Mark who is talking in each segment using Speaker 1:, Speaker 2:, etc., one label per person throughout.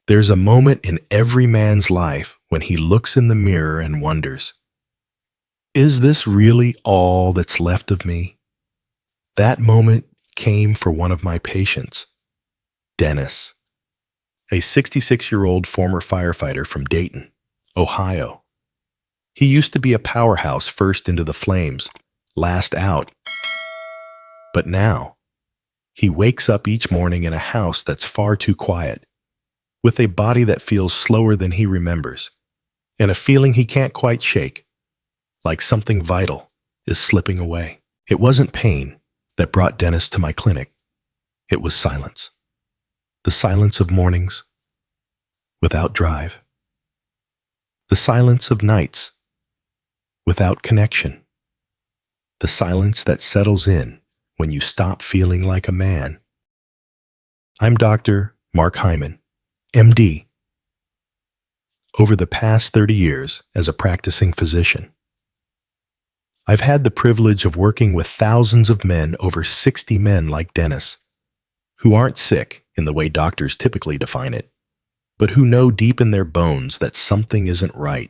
Speaker 1: There's a moment in every man's life when he looks in the mirror and wonders, is this really all that's left of me? That moment came for one of my patients, Dennis, a 66-year-old former firefighter from Dayton, Ohio. He used to be a powerhouse first into the flames, last out. But now, he wakes up each morning in a house that's far too quiet, with a body that feels slower than he remembers, and a feeling he can't quite shake, like something vital is slipping away. It wasn't pain that brought Dennis to my clinic. It was silence. The silence of mornings without drive. The silence of nights without connection. The silence that settles in when you stop feeling like a man. I'm Dr. Mark Hyman, MD. Over the past 30 years as a practicing physician, I've had the privilege of working with thousands of men, over 60 men like Dennis, who aren't sick in the way doctors typically define it, but who know deep in their bones that something isn't right.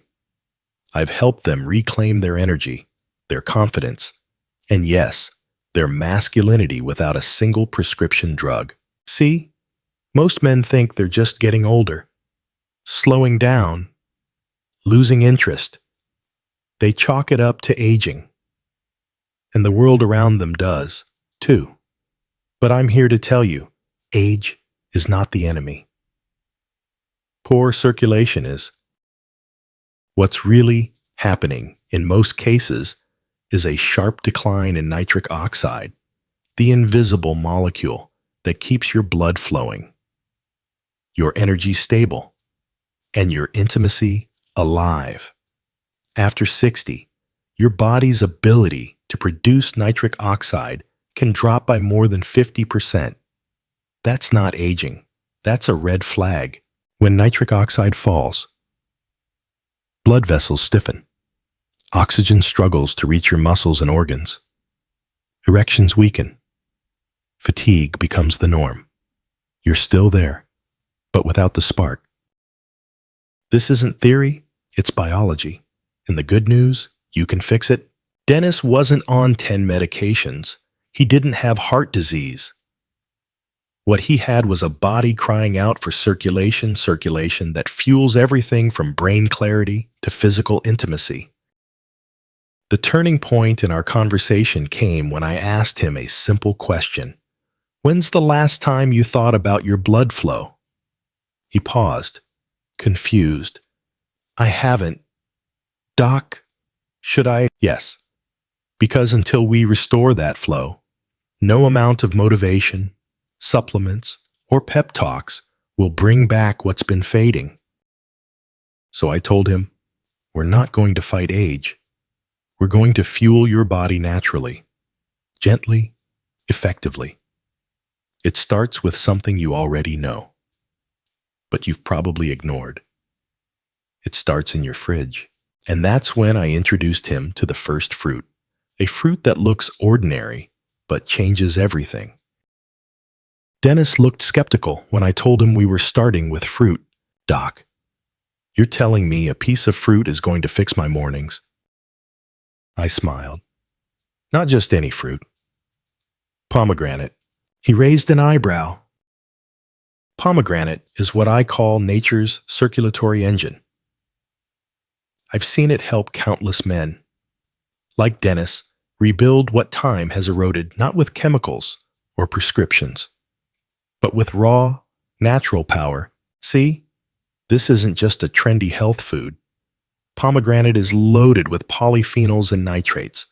Speaker 1: I've helped them reclaim their energy, their confidence, and yes, their masculinity without a single prescription drug. See, most men think they're just getting older, slowing down, losing interest. They chalk it up to aging, and the world around them does, too. But I'm here to tell you, age is not the enemy. Poor circulation is. What's really happening, in most cases, is a sharp decline in nitric oxide, the invisible molecule that keeps your blood flowing, your energy stable, and your intimacy alive. After 60, your body's ability to produce nitric oxide can drop by more than 50%. That's not aging. That's a red flag. When nitric oxide falls, blood vessels stiffen. Oxygen struggles to reach your muscles and organs. Erections weaken. Fatigue becomes the norm. You're still there, but without the spark. This isn't theory, it's biology. And the good news, you can fix it. Dennis wasn't on 10 medications. He didn't have heart disease. What he had was a body crying out for circulation that fuels everything from brain clarity to physical intimacy. The turning point in our conversation came when I asked him a simple question. When's the last time you thought about your blood flow? He paused, confused. I haven't. Doc, should I? Yes, because until we restore that flow, no amount of motivation, supplements, or pep talks will bring back what's been fading. So I told him, we're not going to fight age. We're going to fuel your body naturally, gently, effectively. It starts with something you already know, but you've probably ignored. It starts in your fridge. And that's when I introduced him to the first fruit, a fruit that looks ordinary, but changes everything. Dennis looked skeptical when I told him we were starting with fruit. Doc, you're telling me a piece of fruit is going to fix my mornings? I smiled. Not just any fruit. Pomegranate. He raised an eyebrow. Pomegranate is what I call nature's circulatory engine. I've seen it help countless men, like Dennis, rebuild what time has eroded not with chemicals or prescriptions, but with raw, natural power. See, this isn't just a trendy health food. Pomegranate is loaded with polyphenols and nitrates,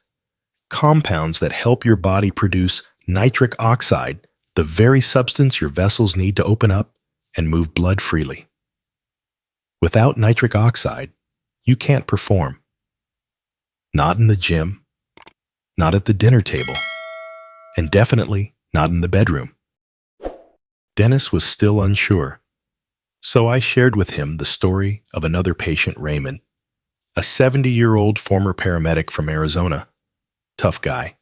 Speaker 1: compounds that help your body produce nitric oxide, the very substance your vessels need to open up and move blood freely. Without nitric oxide, you can't perform. Not in the gym, not at the dinner table, and definitely not in the bedroom. Dennis was still unsure, so I shared with him the story of another patient, Raymond, a 70-year-old former paramedic from Arizona. Tough guy.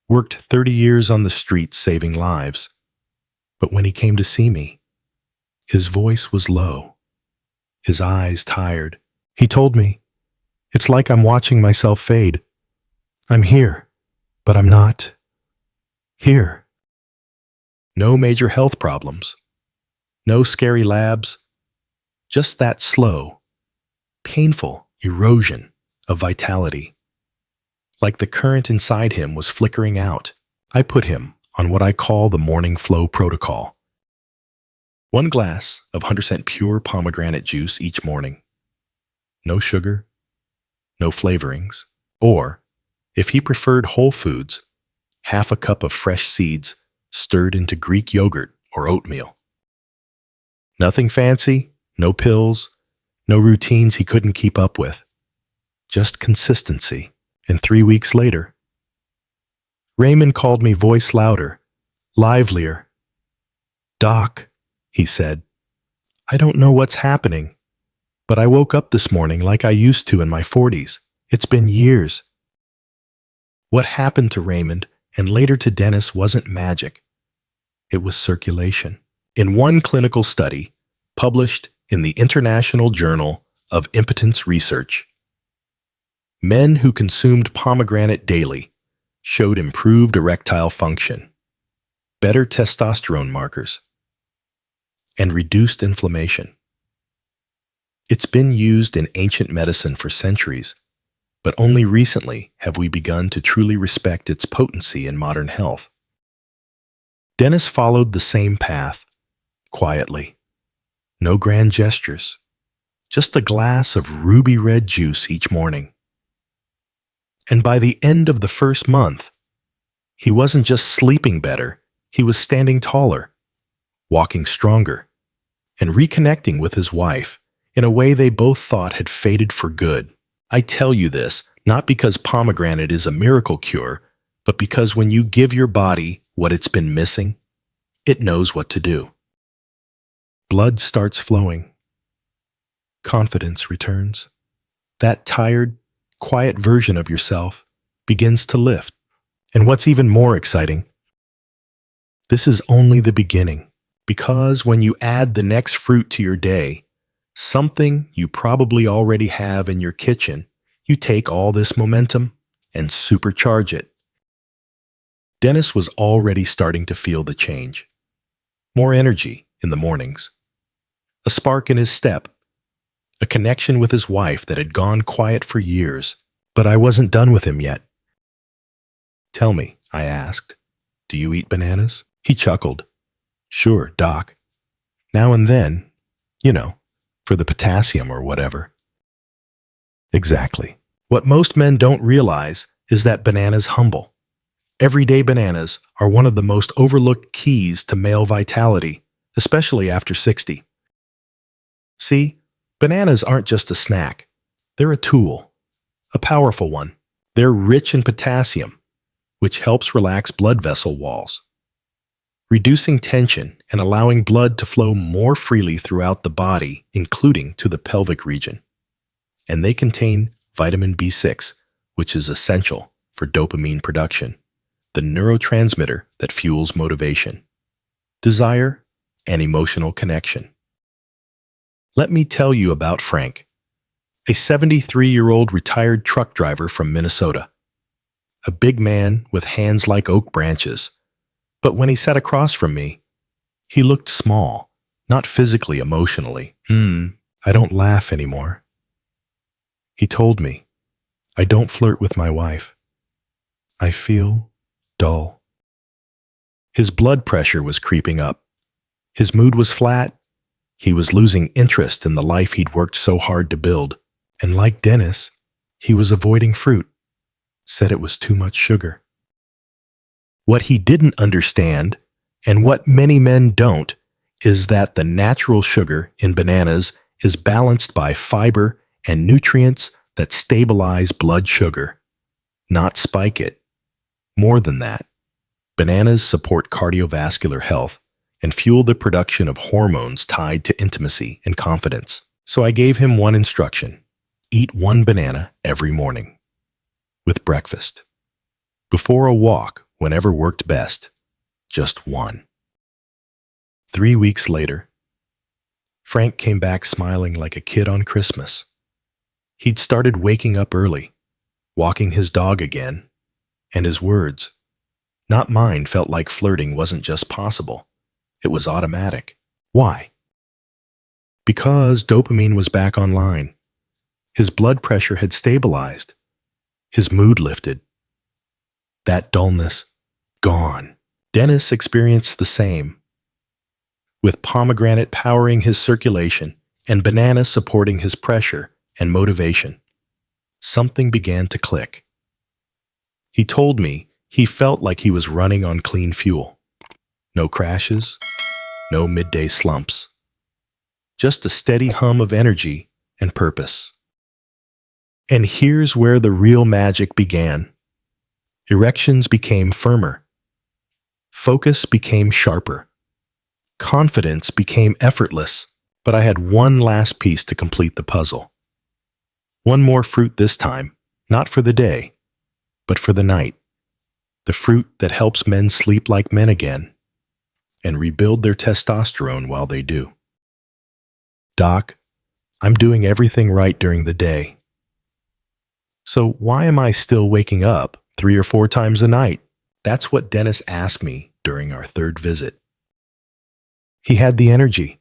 Speaker 1: Worked 30 years on the streets saving lives. But when he came to see me, His voice was low, his eyes tired. He told me, "It's like I'm watching myself fade. I'm here, but I'm not here." No major health problems, no scary labs, just that slow, painful erosion of vitality. Like the current inside him was flickering out, I put him on what I call the morning flow protocol. 1 glass of 100% pure pomegranate juice each morning. No sugar, no flavorings. Or, if he preferred whole foods, half a cup of fresh seeds stirred into Greek yogurt or oatmeal. Nothing fancy, no pills, no routines he couldn't keep up with. Just consistency. And 3 weeks later, Raymond called me voice louder, livelier. "Doc," he said, "I don't know what's happening, but I woke up this morning like I used to in my 40s. It's been years." What happened to Raymond and later to Dennis wasn't magic. It was circulation. In one clinical study, published in the International Journal of Impotence Research, men who consumed pomegranate daily showed improved erectile function, better testosterone markers, and reduced inflammation. It's been used in ancient medicine for centuries, but only recently have we begun to truly respect its potency in modern health. Dennis followed the same path, quietly. No grand gestures, just a glass of ruby red juice each morning. And by the end of the first month, he wasn't just sleeping better, he was standing taller, walking stronger, and reconnecting with his wife in a way they both thought had faded for good. I tell you this, not because pomegranate is a miracle cure, but because when you give your body what it's been missing, it knows what to do. Blood starts flowing. Confidence returns. That tired, quiet version of yourself begins to lift. And what's even more exciting, this is only the beginning, because when you add the next fruit to your day, something you probably already have in your kitchen, you take all this momentum and supercharge it. Dennis was already starting to feel the change. More energy in the mornings, a spark in his step, a connection with his wife that had gone quiet for years. But I wasn't done with him yet. "Tell me," I asked, "do you eat bananas?" He chuckled. "Sure, Doc. Now and then, for the potassium or whatever." Exactly. What most men don't realize is that bananas humble. Everyday bananas are one of the most overlooked keys to male vitality, especially after 60. See, bananas aren't just a snack. They're a tool, a powerful one. They're rich in potassium, which helps relax blood vessel walls, reducing tension and allowing blood to flow more freely throughout the body, including to the pelvic region. And they contain vitamin B6, which is essential for dopamine production, the neurotransmitter that fuels motivation, desire, and emotional connection. Let me tell you about Frank, a 73-year-old retired truck driver from Minnesota. A big man with hands like oak branches. But when he sat across from me, he looked small, not physically, emotionally. I don't laugh anymore. He told me, I don't flirt with my wife. I feel dull. His blood pressure was creeping up. His mood was flat. He was losing interest in the life he'd worked so hard to build. And like Dennis, he was avoiding fruit. Said it was too much sugar. What he didn't understand, and what many men don't, is that the natural sugar in bananas is balanced by fiber and nutrients that stabilize blood sugar, not spike it. More than that, bananas support cardiovascular health and fuel the production of hormones tied to intimacy and confidence. So I gave him one instruction: eat one banana every morning. With breakfast. Before a walk, whenever worked best. Just one. 3 weeks later, Frank came back smiling like a kid on Christmas. He'd started waking up early, walking his dog again, and his words, not mine, felt like flirting wasn't just possible. It was automatic. Why? Because dopamine was back online. His blood pressure had stabilized. His mood lifted. That dullness, gone. Dennis experienced the same. With pomegranate powering his circulation and banana supporting his pressure and motivation, something began to click. He told me he felt like he was running on clean fuel. No crashes, no midday slumps. Just a steady hum of energy and purpose. And here's where the real magic began. Erections became firmer. Focus became sharper. Confidence became effortless. But I had one last piece to complete the puzzle. One more fruit this time, not for the day, but for the night. The fruit that helps men sleep like men again and rebuild their testosterone while they do. Doc, I'm doing everything right during the day. So why am I still waking up 3 or 4 times a night? That's what Dennis asked me during our 3rd visit. He had the energy.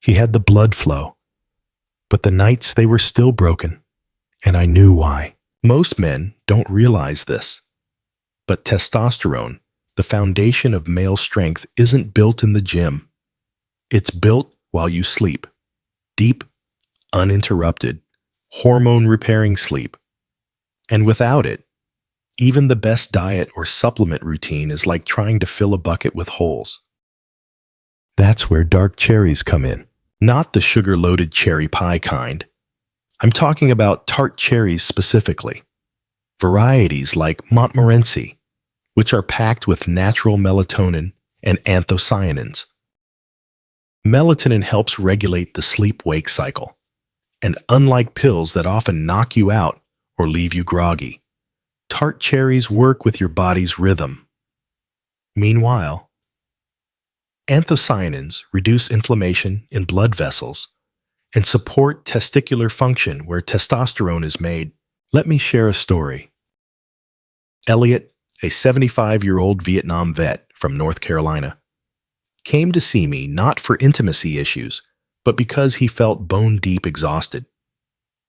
Speaker 1: He had the blood flow. But the nights, they were still broken. And I knew why. Most men don't realize this. But testosterone, the foundation of male strength, isn't built in the gym. It's built while you sleep. Deep, uninterrupted, hormone-repairing sleep. And without it, even the best diet or supplement routine is like trying to fill a bucket with holes. That's where dark cherries come in. Not the sugar-loaded cherry pie kind. I'm talking about tart cherries specifically. Varieties like Montmorency, which are packed with natural melatonin and anthocyanins. Melatonin helps regulate the sleep-wake cycle. And unlike pills that often knock you out or leave you groggy, tart cherries work with your body's rhythm. Meanwhile, anthocyanins reduce inflammation in blood vessels and support testicular function where testosterone is made. Let me share a story. Elliot, a 75-year-old Vietnam vet from North Carolina, came to see me not for intimacy issues, but because he felt bone-deep exhausted.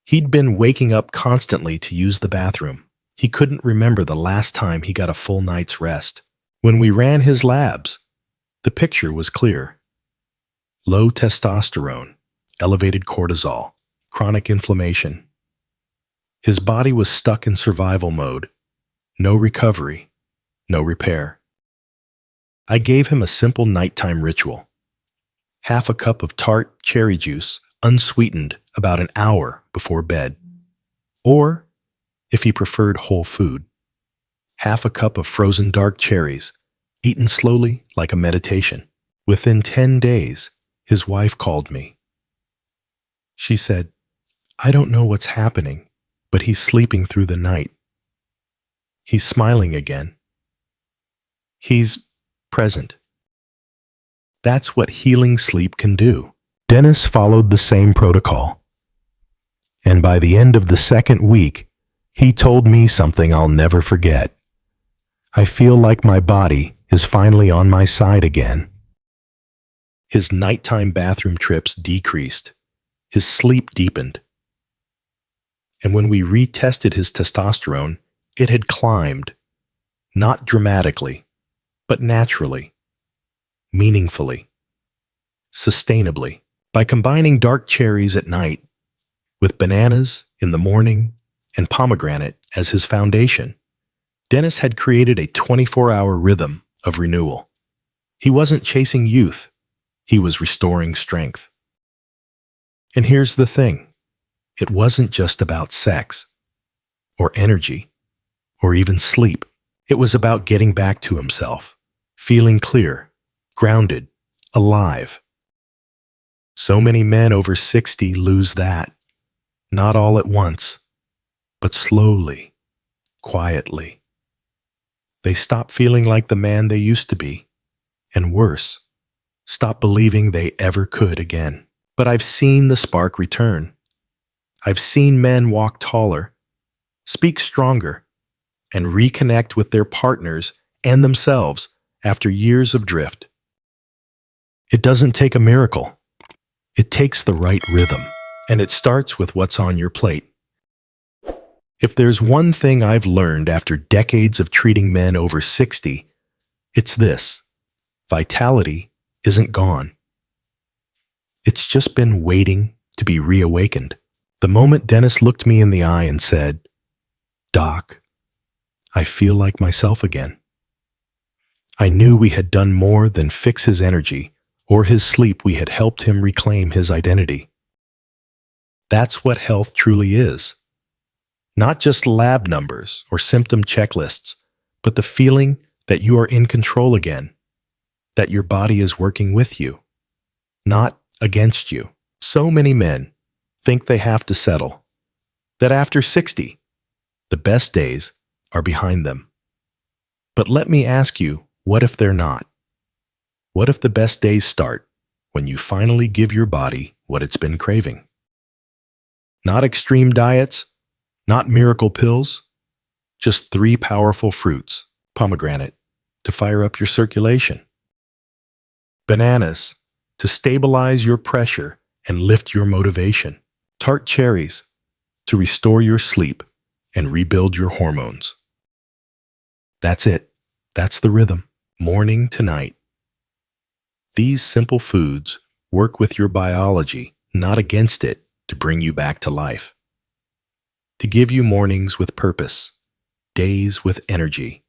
Speaker 1: He'd been waking up constantly to use the bathroom. He couldn't remember the last time he got a full night's rest. When we ran his labs, the picture was clear. Low testosterone, elevated cortisol, chronic inflammation. His body was stuck in survival mode. No recovery, no repair. I gave him a simple nighttime ritual. Half a cup of tart cherry juice, unsweetened, about an hour before bed. Or, if he preferred whole food, half a cup of frozen dark cherries, eaten slowly like a meditation. Within 10 days, his wife called me. She said, "I don't know what's happening, but he's sleeping through the night. He's smiling again. He's present." That's what healing sleep can do. Dennis followed the same protocol. And by the end of the 2nd week, he told me something I'll never forget. I feel like my body is finally on my side again. His nighttime bathroom trips decreased. His sleep deepened. And when we retested his testosterone, it had climbed. Not dramatically, but naturally, meaningfully, sustainably. By combining dark cherries at night with bananas in the morning and pomegranate as his foundation, Dennis had created a 24-hour rhythm of renewal. He wasn't chasing youth. He was restoring strength. And here's the thing. It wasn't just about sex, or energy, or even sleep. It was about getting back to himself, feeling clear, grounded, alive. So many men over 60 lose that. Not all at once, but slowly, quietly. They stop feeling like the man they used to be, and worse, stop believing they ever could again. But I've seen the spark return. I've seen men walk taller, speak stronger, and reconnect with their partners and themselves after years of drift. It doesn't take a miracle. It takes the right rhythm, and it starts with what's on your plate. If there's one thing I've learned after decades of treating men over 60, it's this: vitality isn't gone. It's just been waiting to be reawakened. The moment Dennis looked me in the eye and said, "Doc, I feel like myself again," I knew we had done more than fix his energy or his sleep. We had helped him reclaim his identity. That's what health truly is. Not just lab numbers or symptom checklists, but the feeling that you are in control again, that your body is working with you, not against you. So many men think they have to settle, that after 60, the best days are behind them. But let me ask you, what if they're not? What if the best days start when you finally give your body what it's been craving? Not extreme diets, not miracle pills, just 3 powerful fruits: pomegranate, to fire up your circulation; bananas, to stabilize your pressure and lift your motivation; tart cherries, to restore your sleep and rebuild your hormones. That's it. That's the rhythm, morning to night. These simple foods work with your biology, not against it, to bring you back to life. To give you mornings with purpose, days with energy,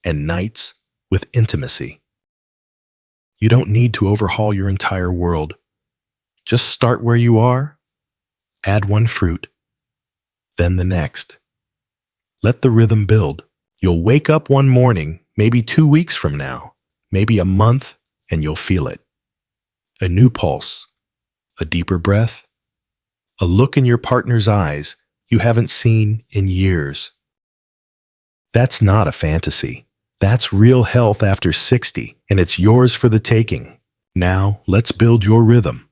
Speaker 1: and nights with intimacy. You don't need to overhaul your entire world. Just start where you are, add 1 fruit, then the next. Let the rhythm build. You'll wake up one morning, maybe 2 weeks from now, maybe a month, and you'll feel it. A new pulse, a deeper breath, a look in your partner's eyes you haven't seen in years. That's not a fantasy. That's real health after 60, and it's yours for the taking. Now, let's build your rhythm.